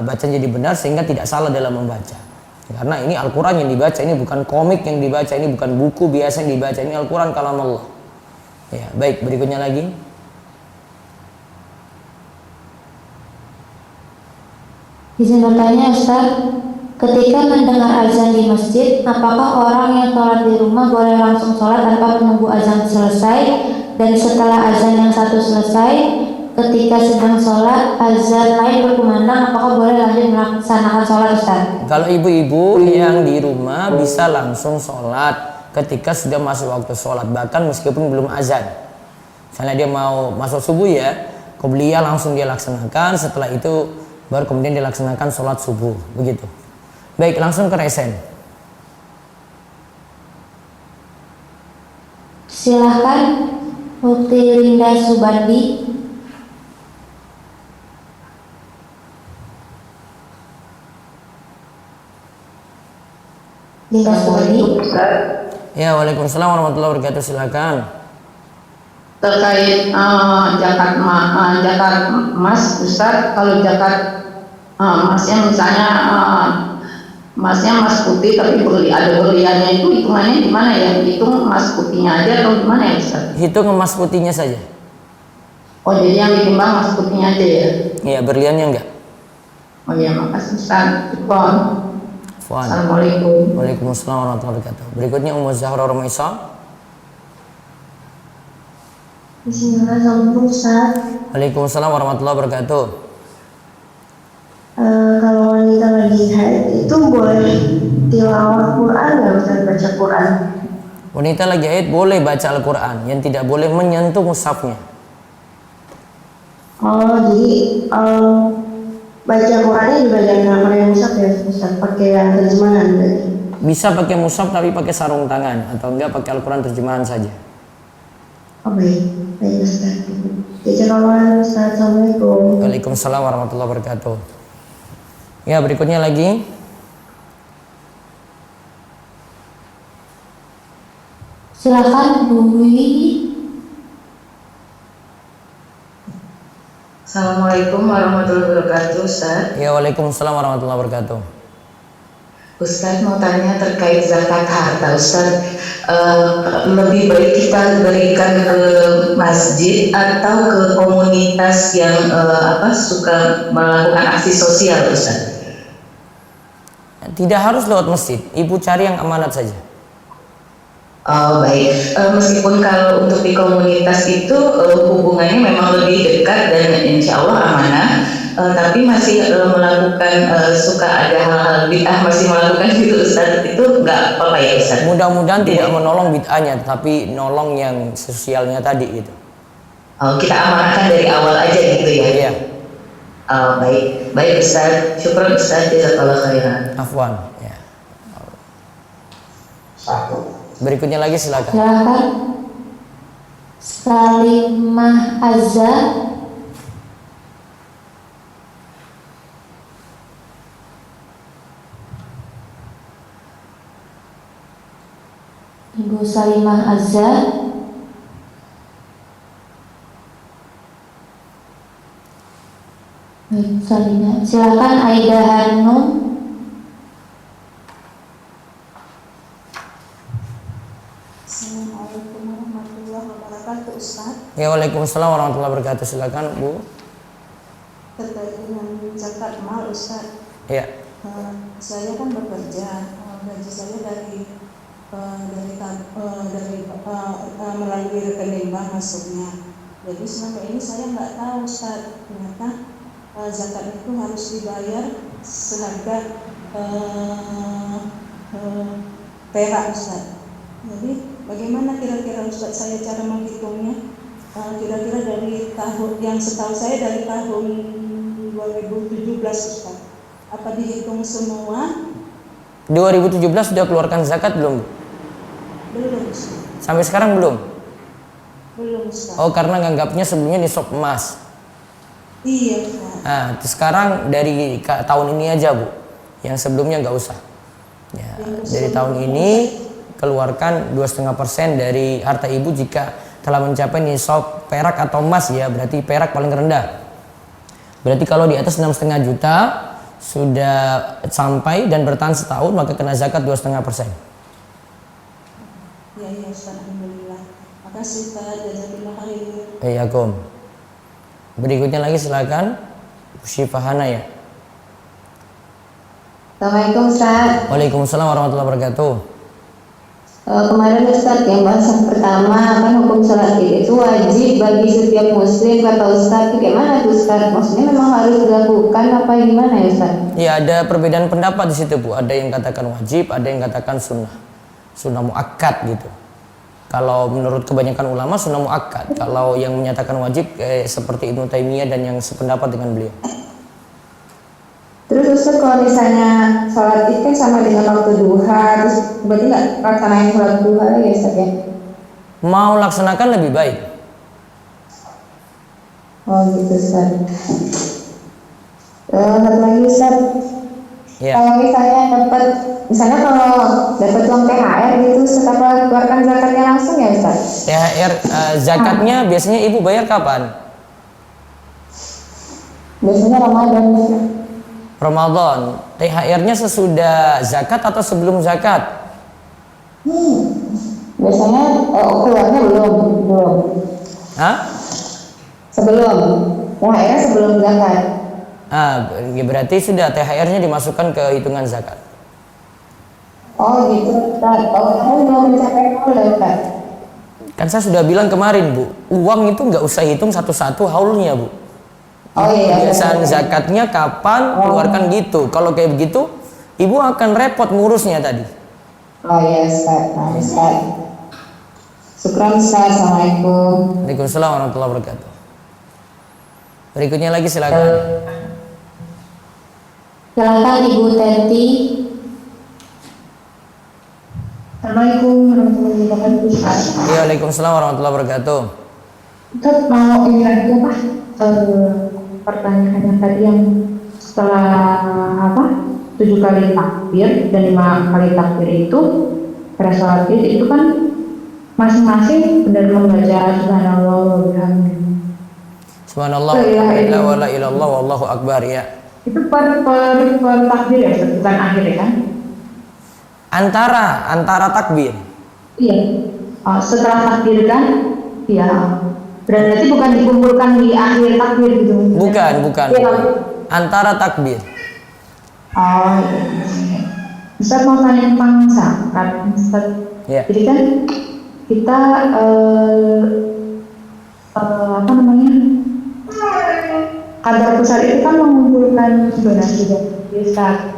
bacaan jadi benar sehingga tidak salah dalam membaca. Karena ini Al-Quran yang dibaca, ini bukan komik yang dibaca, ini bukan buku biasa yang dibaca, ini Al-Quran kalam Allah. Ya, baik, berikutnya lagi. Izin bertanya Ustaz, ketika mendengar azan di masjid, apakah orang yang sholat di rumah boleh langsung sholat tanpa menunggu azan selesai? Dan setelah azan yang satu selesai, ketika sedang sholat, azan lain berkumandang, apakah boleh lanjut melaksanakan sholat Ustaz? Kalau ibu-ibu yang di rumah bisa langsung sholat ketika sudah masuk waktu sholat, bahkan meskipun belum azan. Misalnya dia mau masuk subuh ya, qobliyah langsung dia laksanakan, setelah itu baru kemudian dilaksanakan sholat subuh, begitu. Baik, langsung ke resen. Silahkan Mufti Linda Subandi. Linda Subandi. Ya, waalaikumsalam warahmatullahi wabarakatuh. Silakan. Terkait zakat emas, Ustaz, kalau zakat emasnya misalnya emasnya emas putih tapi ada berliannya, itu hitungannya gimana ya? Hitung emas putihnya aja atau gimana ya Ustaz? Hitung emas putihnya saja. Oh, jadi yang ditimbang emas putihnya aja ya? Iya, berliannya enggak. Oh iya, makasih Ustaz. Assalamualaikum. Waalaikumsalam warahmatullahi wabarakatuh. Berikutnya Ummu Zahra Romaisa. Bismillahirrahmanirrahim Ustaz. Waalaikumsalam warahmatullahi wabarakatuh. Kalau wanita lagi haid itu boleh tilawah Quran nggak Ustaz, baca Quran? Wanita lagi haid boleh baca Al-Quran, yang tidak boleh menyentuh mushafnya. Oh, jadi baca Qurannya juga jangan pakai mushaf ya Ustaz, pakai yang terjemahan berarti. bisa pakai mushaf tapi pakai sarung tangan atau enggak pakai Al-Quran terjemahan saja. Oh baik, baik Ustaz. Jazakallah Ustaz. Assalamualaikum. Waalaikumsalam warahmatullahi wabarakatuh. Ya, berikutnya lagi. Silakan Bu Wiwi. Assalamualaikum warahmatullahi wabarakatuh, Ustaz. Ya, waalaikumsalam warahmatullahi wabarakatuh. Ustaz mau tanya terkait zakat harta, Ustaz. Lebih baik kita berikan ke masjid atau ke komunitas yang suka melakukan aksi sosial, Ustaz? Tidak harus lewat masjid, ibu cari yang amanat saja. Oh baik, meskipun kalau untuk di komunitas itu hubungannya memang lebih dekat dan insya Allah amanah, tapi masih melakukan suka ada hal-hal bid'ah masih melakukan gitu Ustaz, itu nggak apa-apa ya Ustaz? Mudah-mudahan tidak menolong bid'ahnya, tapi nolong yang sosialnya tadi itu. Oh, kita amanahkan dari awal aja gitu ya? Iya. Oh baik, baik Ustaz, syukur Ustaz, jazakallah khairan. Afwan. Ya. Berikutnya lagi silakan. Silakan. Salimah Azza. Ibu Salimah Azza. Baik, Salimah. Silakan Aida Hanum. Assalamualaikum warahmatullahi wabarakatuh, Ustaz. Ya, waalaikumsalam warahmatullahi wabarakatuh. Silakan, Bu. Terkait dengan zakat mal, Ustaz. Ya. Saya kan bekerja, gaji saya melalui rekening bank masuknya. Jadi selama ini saya nggak tahu, Ustaz, ternyata zakat itu harus dibayar seharga perak, Ustaz. Jadi bagaimana kira-kira Ustaz saya cara menghitungnya? Kira-kira dari tahun yang setahu saya dari tahun 2017, Ustaz. Apa dihitung semua? 2017 sudah keluarkan zakat belum, Bu? Belum, Ustaz. Sampai sekarang belum? Belum, Ustaz. Oh, karena nganggapnya sebelumnya nisab emas. Iya, Ustaz. Nah, sekarang dari tahun ini aja, Bu. Yang sebelumnya nggak usah. Ya, dari tahun ini keluarkan 2,5% dari harta ibu jika telah mencapai nisab perak atau emas, ya, berarti perak paling rendah. Berarti kalau di atas 6,5 juta sudah sampai dan bertahan setahun, maka kena zakat 2,5%. Ya, iya, Ustaz. Alhamdulillah. Makasih, Ustaz. Jazakallah khairan. Iyakum. Berikutnya lagi silakan Bu Syifahana, ya. Assalamualaikum Ustaz. Waalaikumsalam warahmatullahi wabarakatuh. Kemarin Ustaz yang bahasan pertama kan hukum sholat id itu wajib bagi setiap muslim, kata Ustaz. Itu gimana tuh Ustaz? Maksudnya memang harus dilakukan apa gimana ya Ustaz? Ya, ada perbedaan pendapat di situ, Bu. Ada yang katakan wajib, ada yang katakan sunnah. Sunnah muakkad gitu. Kalau menurut kebanyakan ulama sunnah muakkad. Kalau yang menyatakan wajib seperti Ibnu Taimiyah dan yang sependapat dengan beliau. Terus Ustaz kalau misalnya sholat id kan sama dengan waktu duha, terus berarti nggak laksanain sholat duha lagi ya Ustaz ya? Mau laksanakan lebih baik. Oh gitu Ustaz. Satu lagi Ustaz. Ya. Kalau misalnya kalau dapat uang THR gitu, setelah keluarkan zakatnya langsung ya Ustaz? THR zakatnya biasanya ibu bayar kapan? Biasanya Ramadan. Ramadan. THR-nya sesudah zakat atau sebelum zakat? Biasanya keluarnya belum. Hah? Sebelum. THR-nya sebelum zakat. Berarti sudah THR-nya dimasukkan ke hitungan zakat. Oh gitu Ustaz. Oh kamu belum mencapai haul ya Ustaz? Kan saya sudah bilang kemarin, Bu, uang itu nggak usah hitung satu-satu haulnya, Bu. Oh iya. Kebiasaan zakatnya kapan keluarkan gitu. Kalau kayak begitu, ibu akan repot ngurusnya tadi. Oh iya Ustaz. Nah Ustaz. Syukran Ustaz. Assalamualaikum. Waalaikumsalam warahmatullahi wabarakatuh. Berikutnya lagi silakan. Silakan Ibu Teti. Assalamualaikum warahmatullahi wabarakatuh. Ustaz. Waalaikumsalam warahmatullahi wabarakatuh. Ustaz mau ini lagi apa? Pertanyaannya tadi yang setelah 7 kali takbir dan 5 kali takbir itu pada sholat id itu kan masing-masing benar membaca subhanallah wa bihamdihi. Subhanallah wa la ilaha illallah wallahu akbar ya. Itu per takbir ya, Ustaz? Bukan akhir ya kan? Antara takbir. Iya. Setelah takbir kan? Iya. Berarti bukan dikumpulkan di akhir takbir gitu. Bukan. Iya. Antara takbir. Oh, iya. Ustaz mau tanya tentang zakat, Ustaz. Ya. Jadi kan kita kantor pusat itu kan mengumpulkan donasi dari Ustaz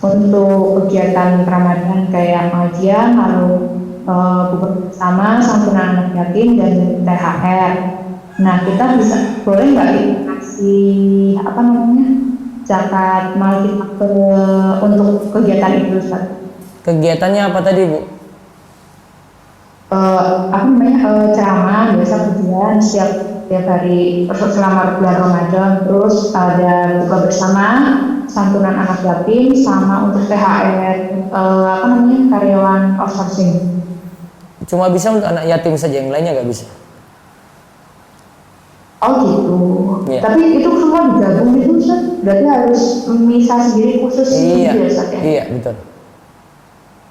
untuk kegiatan Ramadan kayak pengajian, lalu buka bersama, santunan anak yatim dan THR. Nah, kita boleh nggak kasih zakat mal kita untuk kegiatan itu, Ustaz? Kegiatannya apa tadi, Bu? Ceramah, biasa pujian setiap hari selama bulan Ramadan, terus ada buka bersama, santunan anak yatim, sama untuk THR karyawan outsourcing. Cuma bisa untuk anak yatim saja, yang lainnya nggak bisa. Oh gitu. Iya. Tapi itu semua digabung itu, Ustaz? Berarti harus misah sendiri khusus Iya, gitu ya, Ustaz, ya? iya betul.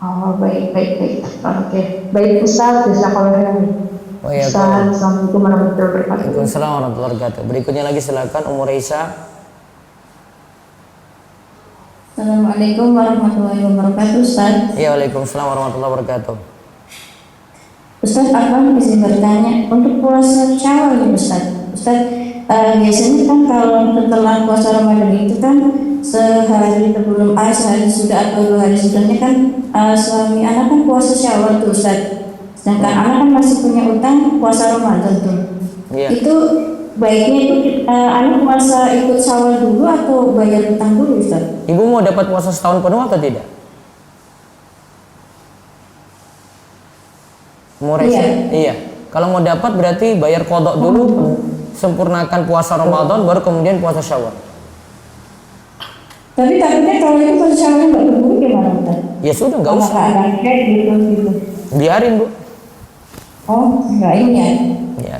Oh, baik. Oke. Baik, Ustaz, jazakallahu khairan. Oh iya, Ustaz, assalamualaikum warahmatullahi wabarakatuh. Waalaikumsalam warahmatullahi wabarakatuh. Berikutnya lagi silakan Umur Isa. Assalamualaikum warahmatullahi wabarakatuh, Ustaz. Ya, waalaikumsalam warahmatullahi wabarakatuh. Ustaz, abang izin bertanya untuk puasa Syawal nih, Ustaz. Biasanya kan kalau setelah puasa Ramadan itu kan sehari sebelum sehari sudah atau 2 hari sebelumnya kan suami anak kan puasa Syawal tuh, Ustaz. Sedangkan anak kan masih punya utang puasa Ramadan tuh. Iya. Itu baiknya itu anak puasa ikut Syawal dulu atau bayar utang dulu, Ustaz? Ibu mau dapat puasa setahun penuh atau tidak? Umur Isa? Iya. Kalau mau dapat berarti bayar qadha dulu, sempurnakan puasa Ramadan, baru kemudian puasa Syawal. Tapi takutnya kalau itu puasa Syawal nggak berburu gimana, Ustaz? Ya sudah, nggak usah. Anaknya gitu. Biarin, Bu. Oh, enggak ini ya. Ya.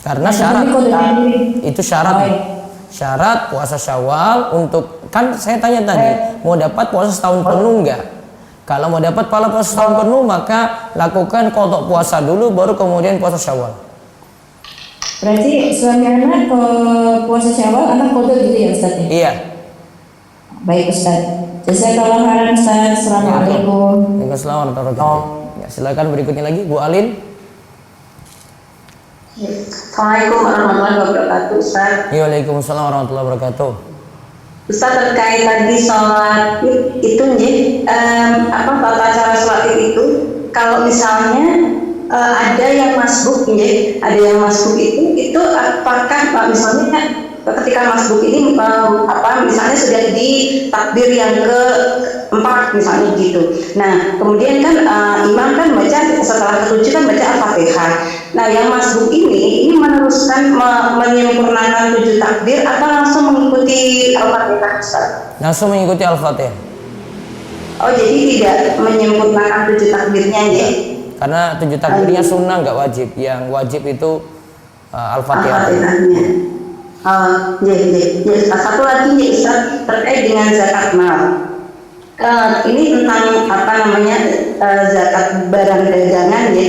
Karena syarat. Itu syarat. Oh, iya. Syarat puasa Syawal untuk, kan saya tanya tadi, mau dapat puasa setahun penuh enggak? Kalau mau dapat pahala puasa setahun penuh, maka lakukan qadha puasa dulu, baru kemudian puasa Syawal. Berarti suami anak ke puasa Syawal, anak qadha gitu ya, Ustaz? Iya. Baik, Ustaz. Jazakallahu khairan, Ustaz. Assalamualaikum. Waalaikumsalam warahmatullahi wabarakatuh. Ya, silakan berikutnya lagi, Bu Alin. Assalamualaikum warahmatullahi wabarakatuh, Ustaz. Waalaikumsalam warahmatullahi wabarakatuh. Ustaz, terkait tadi sholat itu tata cara sholat itu, kalau misalnya ada yang masbuk itu apakah misalnya ketika masbuk ini misalnya sudah di takbir yang ke-4 misalnya gitu. Nah, kemudian kan imam kan baca setelah ke-7 kan baca Al-Fatihah. Nah, yang masbuk ini meneruskan menyempurnakan 7 takbir atau langsung mengikuti Al-Fatihah, Ustaz? Langsung mengikuti Al-Fatihah. Oh, jadi tidak menyempurnakan 7 takbirnya ya? Karena 7 takbirnya sunnah, nggak wajib. Yang wajib itu Al-Fatihah. Al-Fatihahnya. Satu lagi ya, Ustaz, terkait dengan zakat mal. Ini tentang zakat barang dagangan ya.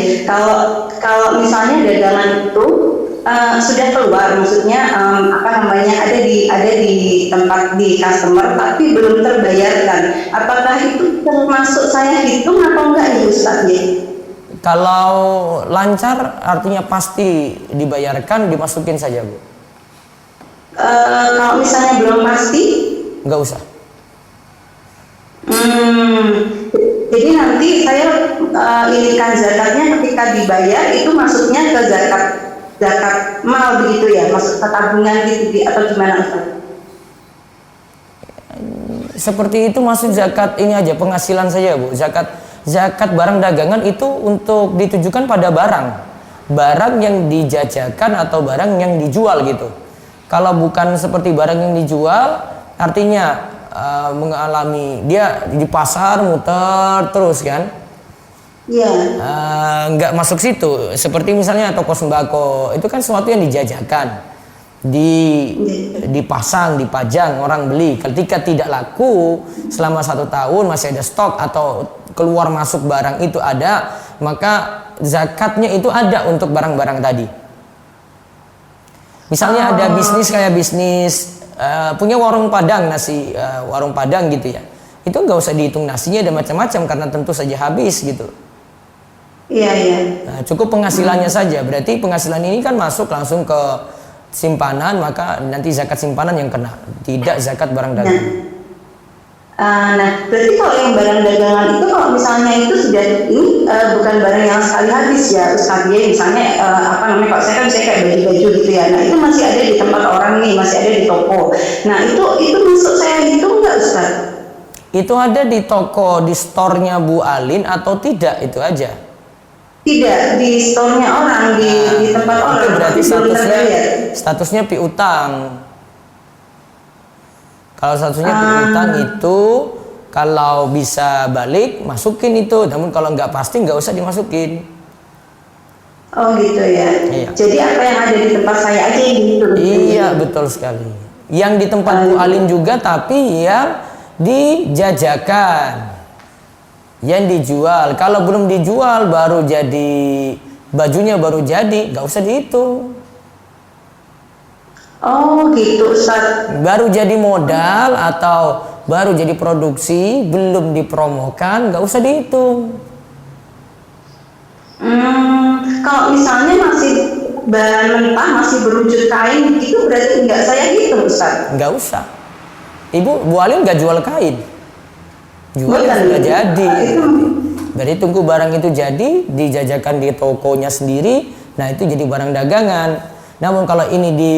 Kalau misalnya dagangan itu sudah keluar, maksudnya ada di tempat di customer tapi belum terbayarkan. Apakah itu termasuk saya hitung atau enggak ya, Ustaz ya? Kalau lancar artinya pasti dibayarkan, dimasukin saja, Bu. Kalau misalnya belum pasti, nggak usah. Jadi nanti saya inikan zakatnya ketika dibayar itu maksudnya ke zakat mal begitu ya, masuk ke tabungan gitu atau gimana, Ustaz? Seperti itu masuk zakat ini aja, penghasilan saja, Bu. Zakat zakat barang dagangan itu untuk ditujukan pada barang yang dijajakan atau barang yang dijual gitu. Kalau bukan seperti barang yang dijual, artinya mengalami dia di pasar muter terus kan, nggak masuk situ. Seperti misalnya toko sembako, itu kan sesuatu yang dijajakan, dipasang, dipajang, orang beli. Ketika tidak laku selama 1 tahun, masih ada stok atau keluar masuk barang itu ada, maka zakatnya itu ada untuk barang-barang tadi. Misalnya ada bisnis kayak bisnis punya warung padang nasi, warung padang gitu ya, itu nggak usah dihitung nasinya dan macam-macam karena tentu saja habis gitu. Nah, cukup penghasilannya saja. Berarti penghasilan ini kan masuk langsung ke simpanan, maka nanti zakat simpanan yang kena, tidak zakat barang dagangan. Nah, berarti kalau yang barang dagangan itu kalau misalnya itu sudah ini bukan barang yang sekali habis ya Ustaz ya, misalnya kalau saya kan kayak baju-baju gitu ya, nah itu masih ada di tempat orang nih, masih ada di toko. Nah itu masuk saya gitu enggak Ustaz? Itu ada di toko, di store-nya Bu Alin atau tidak, itu aja? Tidak, di store-nya orang, di tempat orang. Itu berarti statusnya piutang. Kalau statusnya piutang itu kalau bisa balik masukin itu, namun kalau nggak pasti nggak usah dimasukin. Oh gitu ya. Iya. Jadi apa yang ada di tempat saya aja yang gitu. Iya betul sekali. Yang di tempat Bu Alin juga, tapi yang dijajakan, yang dijual. Kalau belum dijual baru jadi bajunya baru jadi, nggak usah dihitung. Oh gitu Ustaz. Baru jadi modal atau baru jadi produksi, belum dipromokan, nggak usah dihitung. Kalau misalnya masih bahan mentah, masih berwujud kain gitu, berarti nggak saya hitung Ustaz? Nggak usah. Bu Alin nggak jual kain, jual yang sudah jadi. Berarti tunggu barang itu jadi, dijajakan di tokonya sendiri, nah itu jadi barang dagangan. Namun kalau ini di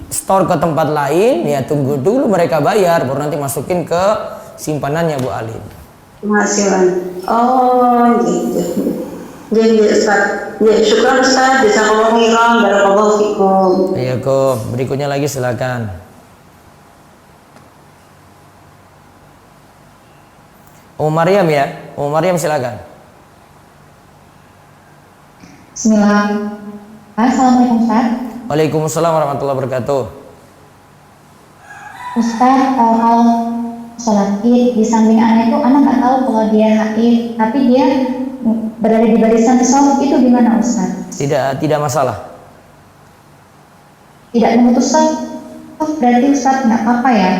store ke tempat lain, ya tunggu dulu mereka bayar, baru nanti masukin ke simpanannya Bu Alin. Penghasilan. Oh gitu. Jadi Ustaz, ya syukur Ustaz, jazakallahu khairan, barakallahu fikum. Iya kok, berikutnya lagi silakan. Maryam ya, Maryam silakan. Bismillah. Assalamualaikum Ustaz. Waalaikumsalam warahmatullahi wabarakatuh. Ustaz, kalau sholat id di samping anak itu, anak nggak tahu kalau dia haid, tapi dia berada di barisan shaf, itu gimana Ustaz? Tidak masalah. Tidak memutus shaf, berarti Ustaz nggak apa-apa ya?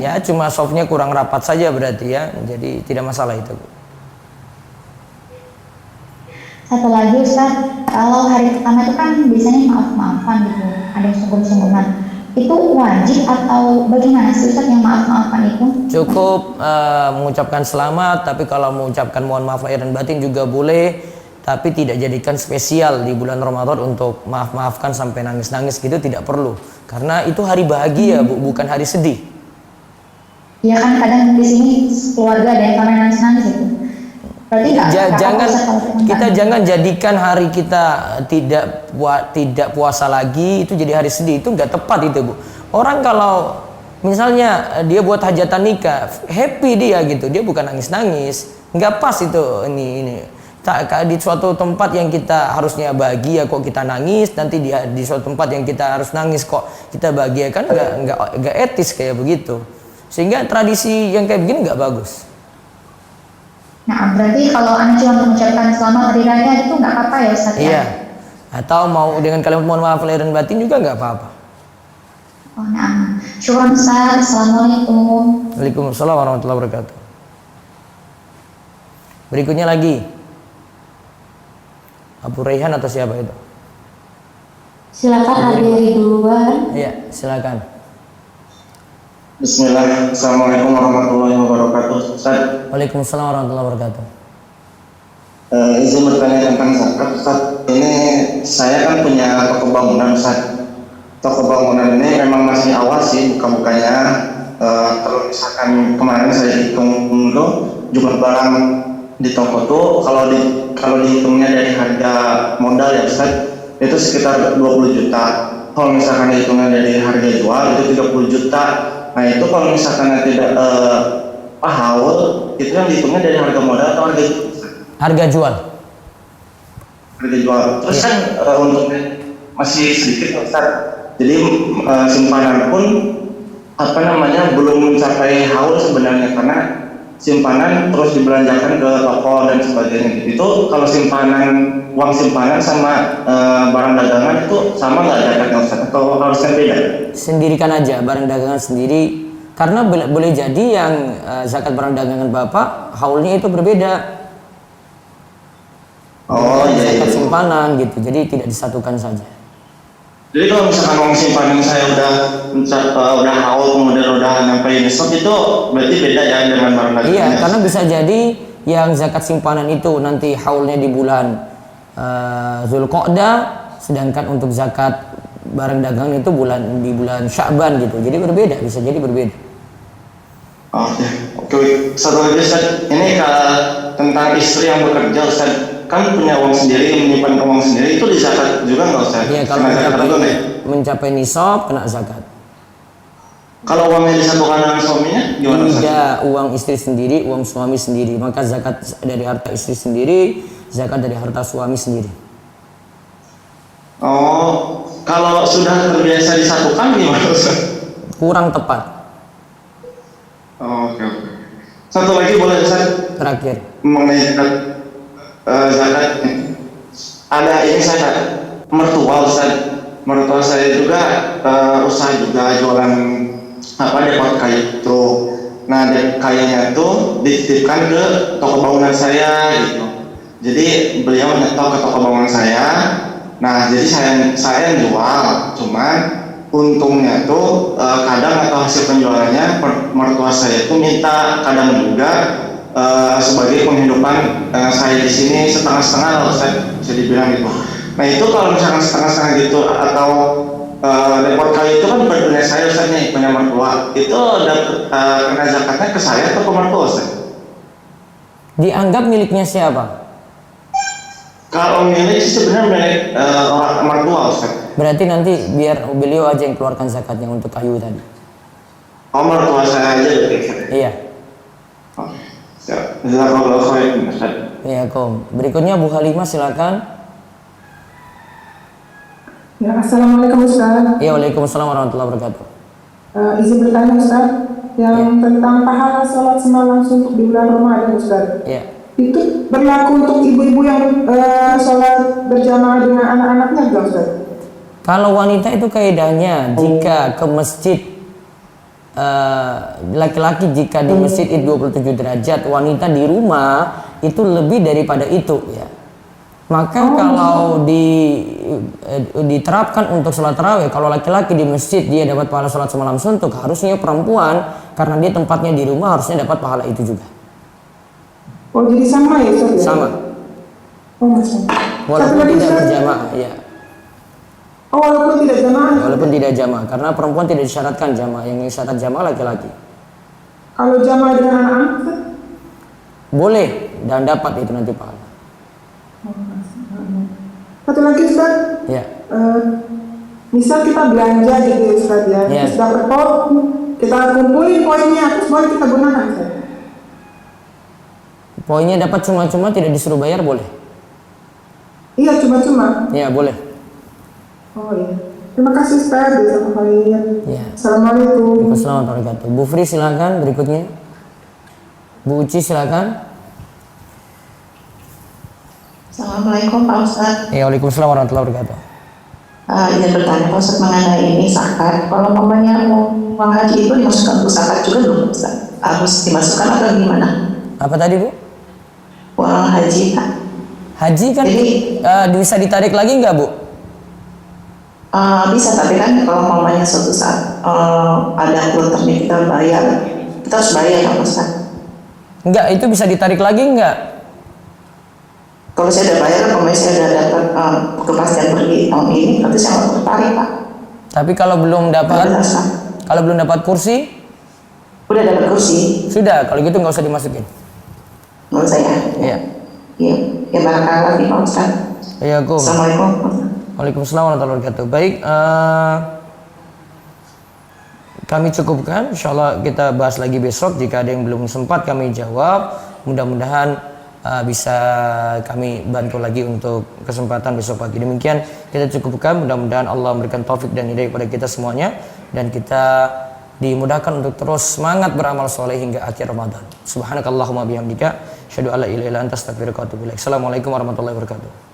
Ya cuma shafnya kurang rapat saja berarti ya, jadi tidak masalah itu. Satu lagi Ustaz, kalau hari pertama itu kan biasanya maaf-maafan gitu, ada yang sungguh-sungguhan. Itu wajib atau bagaimana sih Ustaz yang maaf-maafan itu? Cukup mengucapkan selamat, tapi kalau mengucapkan mohon maaf lahir dan batin juga boleh, tapi tidak jadikan spesial di bulan Ramadan untuk maaf-maafkan sampai nangis-nangis gitu, tidak perlu. Karena itu hari bahagia, bukan hari sedih. Iya kan kadang di sini keluarga ada yang sampai nangis-nangis gitu. Berarti jangan jadikan hari kita tidak puasa lagi itu jadi hari sedih, itu nggak tepat itu Bu. Orang kalau misalnya dia buat hajatan nikah, happy dia gitu, dia bukan nangis-nangis, nggak pas itu. Ini di suatu tempat yang kita harusnya bahagia kok kita nangis, nanti di suatu tempat yang kita harus nangis kok kita bahagia, kan nggak etis kayak begitu. Sehingga tradisi yang kayak begini nggak bagus. Nah, berarti kalau Anda cuma mengucapkan selamat hari raya itu nggak apa-apa ya Ustaz? Iya. Atau mau dengan kalimat mohon maaf lahir dan batin juga nggak apa-apa. Oh, nah. Syukur Ustaz. Assalamualaikum. Waalaikumsalam warahmatullahi wabarakatuh. Berikutnya lagi. Abu Raihan atau siapa itu? Silakan Abu Ridwan. Iya, silakan. Bismillah, Assalamualaikum warahmatullahi wabarakatuh. Ustaz. Waalaikumsalam warahmatullahi wabarakatuh. Izin bertanya tentang zakat, Ustaz. Ini saya kan punya toko bangunan, Ustaz. Toko bangunan ini memang masih awal sih buka-bukanya. Kalau misalkan kemarin saya hitung dulu jumlah barang di toko tuh kalau dihitungnya dari harga modal ya Ustaz, itu sekitar 20 juta. Kalau misalkan dihitungnya dari harga jual itu 30 juta. Nah itu kalau misalkan tidak haul, itu yang dihitungnya dari harga modal atau Harga jual. Harga jual. Terus kan untungnya masih sedikit Ustaz. Jadi simpanan pun belum mencapai haul sebenarnya, karena simpanan terus dibelanjakan ke toko dan sebagainya. Itu kalau uang simpanan sama barang dagangan itu sama nggak zakatnya Ustaz, atau harusnya beda? Sendirikan aja barang dagangan sendiri, karena boleh jadi yang zakat barang dagangan Bapak haulnya itu berbeda. Zakat simpanan gitu, jadi tidak disatukan saja. Jadi kalau misalkan uang simpanan saya udah haul, kemudian udah nyampe nisab, itu berarti beda ya dengan barang dagangan? Iya, karena bisa jadi yang zakat simpanan itu nanti haulnya di bulan Zulqa'dah, sedangkan untuk zakat barang dagangan itu di bulan Sya'ban gitu. Jadi berbeda, bisa jadi berbeda. Oke. Satu lagi Ustaz, ini tentang istri yang bekerja Ustaz, kan punya uang sendiri, menyimpan uang sendiri, itu dizakat juga nggak Ustaz? Iya, kalau mencapai nisab kena zakat. Kalau uangnya disatukan dengan suaminya gimana Ustaz? Tidak, uang istri sendiri, uang suami sendiri, maka zakat dari harta istri sendiri, zakat dari harta suami sendiri. Oh, kalau sudah terbiasa disatukan gimana Ustaz? Kurang tepat. Oke. Satu lagi boleh Ustaz? Terakhir. Mengenai zakat, ada ini saya mertua Ustaz. Mertua saya juga usaha juga jualan depot kayu itu. Nah, kayunya itu dititipkan ke toko bangunan saya gitu. Jadi beliau menyetor ke toko bangunan saya. Nah, jadi saya yang jual, cuman untungnya tuh kadang atau hasil penjualannya mertua saya itu minta kadang juga sebagai penghidupan saya di sini setengah-setengah lah Ustaz, bisa dibilang gitu. Nah itu kalau misalkan setengah-setengah gitu, atau depot kayu itu kan punya saya Ustaznya, punya mertua, itu kena zakatnya ke saya atau ke mertua Ustaz? Dianggap miliknya siapa? Kalau milik sebenarnya milik orang mertua Ustaz. Berarti nanti biar beliau aja yang keluarkan zakatnya untuk kayu tadi. Oh, mertua saya aja berarti? Iya. Jazakallahu khairan Ustaz. Iya, Kom. Berikutnya Bu Halimah silakan. Ya, Assalamualaikum Ustaz. Ya, Waalaikumsalam warahmatullahi wabarakatuh. Izin bertanya Ustaz, yang tentang pahala sholat semalam suntuk di bulan Ramadan Ustaz. Iya. Itu berlaku untuk ibu-ibu yang sholat berjamaah dengan anak-anaknya enggak Ustaz? Kalau wanita itu kaidahnya jika ke masjid, laki-laki jika di masjid itu 27 derajat, wanita di rumah itu lebih daripada itu ya. Maka kalau diterapkan untuk sholat tarawih, kalau laki-laki di masjid dia dapat pahala sholat semalam suntuk, harusnya perempuan karena dia tempatnya di rumah harusnya dapat pahala itu juga. Oh, jadi sama ya Ustaz? Sama. Oh, sama. Walaupun tidak berjamaah ya. Oh, walaupun tidak jamaah. Walaupun tidak jamaah, karena perempuan tidak disyaratkan jamaah, yang disyarat jamaah laki-laki. Kalau jamaah dengan anak-anak Ustaz? Boleh dan dapat itu nanti pahala. Satu lagi Ustaz. Ya. Misal kita belanja gitu Ustaz ya, terus dapat poin, kita kumpulin poinnya, terus boleh kita gunakan Ustaz. Poinnya dapat cuma-cuma, tidak disuruh bayar, boleh? Iya, cuma-cuma. Ya, boleh. Oh iya. Terima kasih Ustaz. Ya. Assalamualaikum. Waalaikumsalam warahmatullahi wabarakatuh. Bu Fri silakan berikutnya. Bu Uci silakan. Assalamualaikum Pak Ustaz. Ya, Waalaikumsalam warahmatullahi wabarakatuh. Izin bertanya Pak Ustaz mengenai ini zakat. Kalau umpamanya uang haji itu dimasukkan untuk zakat juga belum Ustaz? Harus dimasukkan atau gimana? Apa tadi Bu? Uang haji Pak. Haji kan bisa ditarik lagi nggak Bu? Bisa, tapi kan kalau umpamanya suatu saat ada kloternya kita bayar, kita harus bayar Pak Ustaz. Enggak, itu bisa ditarik lagi enggak? Kalau saya udah bayar, umpamanya saya udah dapat kepastian pergi tahun ini, berarti saya harus tertarik Pak. Tapi kalau belum dapat kursi? Udah dapat kursi. Sudah, kalau gitu nggak usah dimasukin. Menurut saya. Ya, Ya. Iya, ya barakallahu fiik Pak Ustaz. Assalamualaikum. Waalaikumsalam warahmatullahi wabarakatuh. Baik, kami cukupkan. Insyaallah kita bahas lagi besok. Jika ada yang belum sempat kami jawab, mudah-mudahan bisa kami bantu lagi untuk kesempatan besok pagi. Demikian kita cukupkan. Mudah-mudahan Allah memberikan taufik dan hidayah kepada kita semuanya, dan kita dimudahkan untuk terus semangat beramal soleh hingga akhir Ramadan. Subhanakallahumma bihamdika, asyhadu an la ilaha illa anta, astaghfiruka wa atubu ilaik. Assalamualaikum warahmatullahi wabarakatuh.